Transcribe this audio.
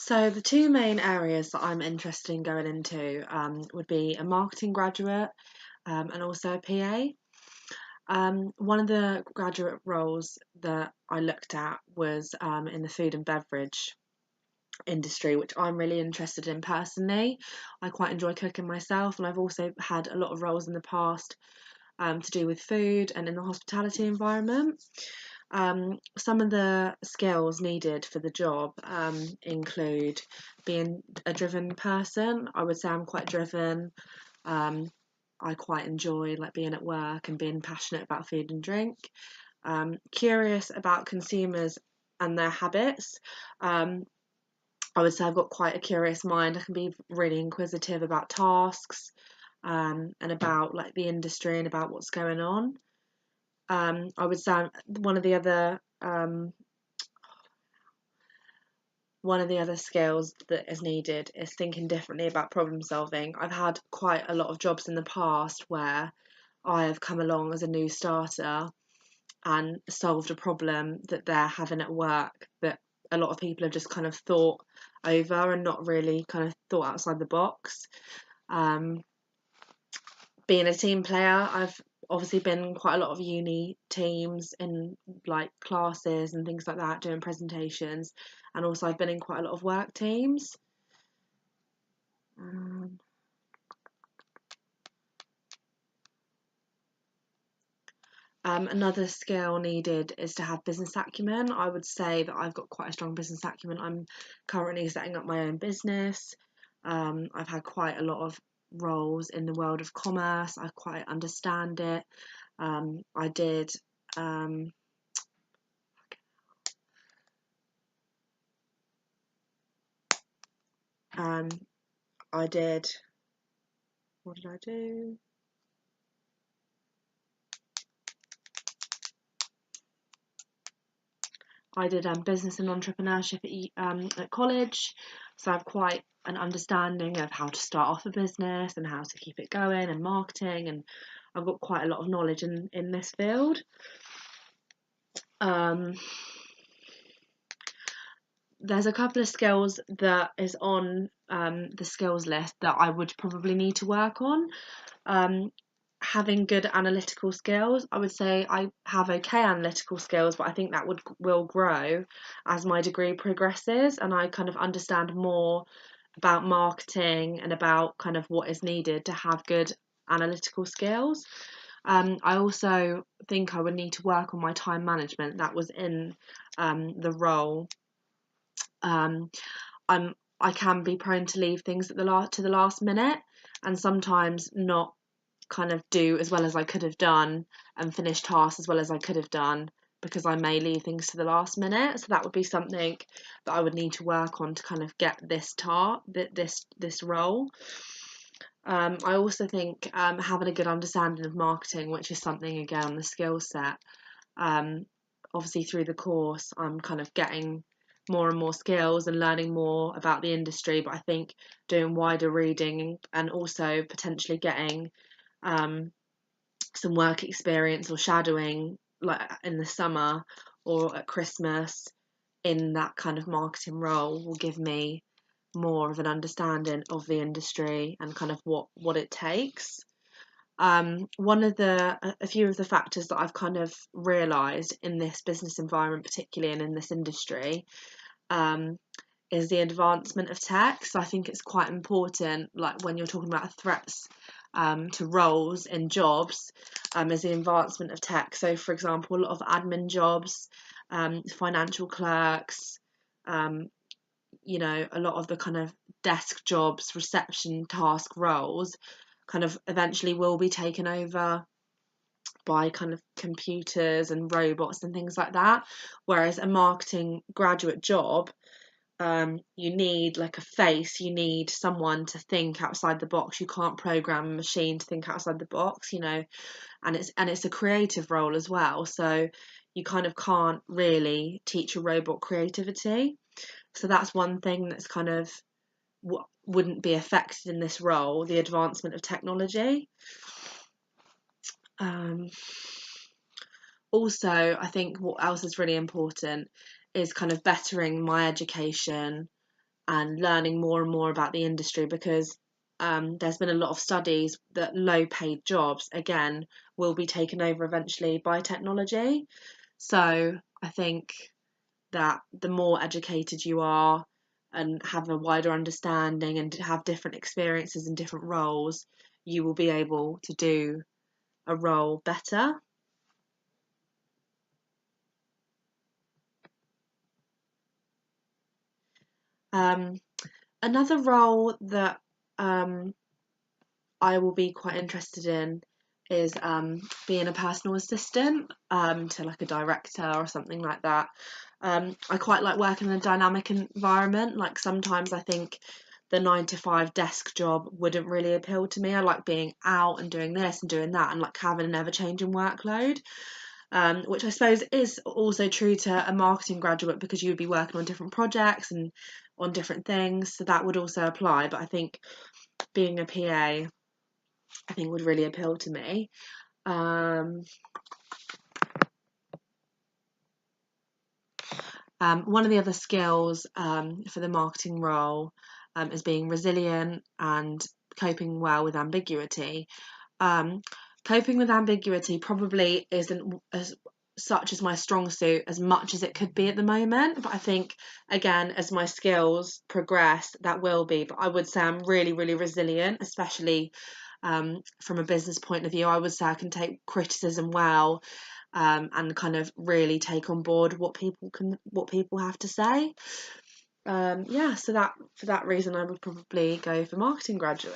So the two main areas that I'm interested in going into would be a marketing graduate and also a PA. One of the graduate roles that I looked at was in the food and beverage industry, which I'm really interested in personally. I quite enjoy cooking myself, and I've also had a lot of roles in the past to do with food and in the hospitality environment. Some of the skills needed for the job include being a driven person. I would say I'm quite driven. Um, I quite enjoy like being at work and being passionate about food and drink. Curious about consumers and their habits. Um, I would say I've got quite a curious mind. I can be really inquisitive about tasks and about like the industry and about what's going on. I would say one of the other skills that is needed is thinking differently about problem solving. I've had quite a lot of jobs in the past where I have come along as a new starter and solved a problem that they're having at work that a lot of people have just kind of thought over and not really kind of thought outside the box. Um, Being a team player, I've obviously been in quite a lot of uni teams in like classes and things like that, doing presentations, and also I've been in quite a lot of work teams. Um, Another skill needed is to have business acumen. I would say that I've got quite a strong business acumen. I'm currently setting up my own business. I've had quite a lot of roles in the world of commerce. I quite understand it. I did um, um, I did what did I do? I did business and entrepreneurship at college, so I have quite an understanding of how to start off a business and how to keep it going and marketing, and I've got quite a lot of knowledge in this field. Um, there's a couple of skills that is on the skills list that I would probably need to work on. Um, Having good analytical skills, I would say I have okay analytical skills, but I think that will grow as my degree progresses and I kind of understand more about marketing and about kind of what is needed to have good analytical skills. I also think I would need to work on my time management. That was in the role. Um, I'm I can be prone to leave things at the last minute, and sometimes not kind of do as well as I could have done and finish tasks as well as I could have done because I may leave things to the last minute. So that would be something that I would need to work on to kind of get this role. I also think having a good understanding of marketing, which is something again on the skill set. Um, Obviously through the course, I'm kind of getting more and more skills and learning more about the industry. But I think doing wider reading and also potentially getting um, some work experience or shadowing like in the summer or at Christmas in that kind of marketing role will give me more of an understanding of the industry and kind of what it takes. One of a few of the factors that I've kind of realised in this business environment, particularly and in this industry, um, is the advancement of tech. So I think it's quite important, like when you're talking about threats to roles in jobs, is the advancement of tech. So, for example, a lot of admin jobs, financial clerks, um, a lot of the kind of desk jobs, reception task roles, kind of eventually will be taken over by kind of computers and robots and things like that. Whereas a marketing graduate job, you need like a face, you need someone to think outside the box. You can't program a machine to think outside the box, and it's a creative role as well. So you kind of can't really teach a robot creativity. So that's one thing that's kind of what wouldn't be affected in this role, the advancement of technology. Um, Also, I think what else is really important is kind of bettering my education and learning more and more about the industry, because there's been a lot of studies that low paid jobs again will be taken over eventually by technology. So I think that the more educated you are and have a wider understanding and have different experiences in different roles, you will be able to do a role better. Um, Another role that I will be quite interested in is being a personal assistant to like a director or something like that. I quite like working in a dynamic environment. Like sometimes I think the 9 to 5 desk job wouldn't really appeal to me. I like being out and doing this and doing that and like having an ever changing workload. Which I suppose is also true to a marketing graduate, because you would be working on different projects and on different things. So that would also apply. But I think being a PA, I think would really appeal to me. One of the other skills for the marketing role is being resilient and coping well with ambiguity. Um, Coping with ambiguity probably isn't as such as my strong suit as much as it could be at the moment, but I think again as my skills progress that will be. But I would say I'm really, really resilient, especially from a business point of view. I would say I can take criticism well, and kind of really take on board what people have to say. Yeah, so that for that reason I would probably go for marketing graduate.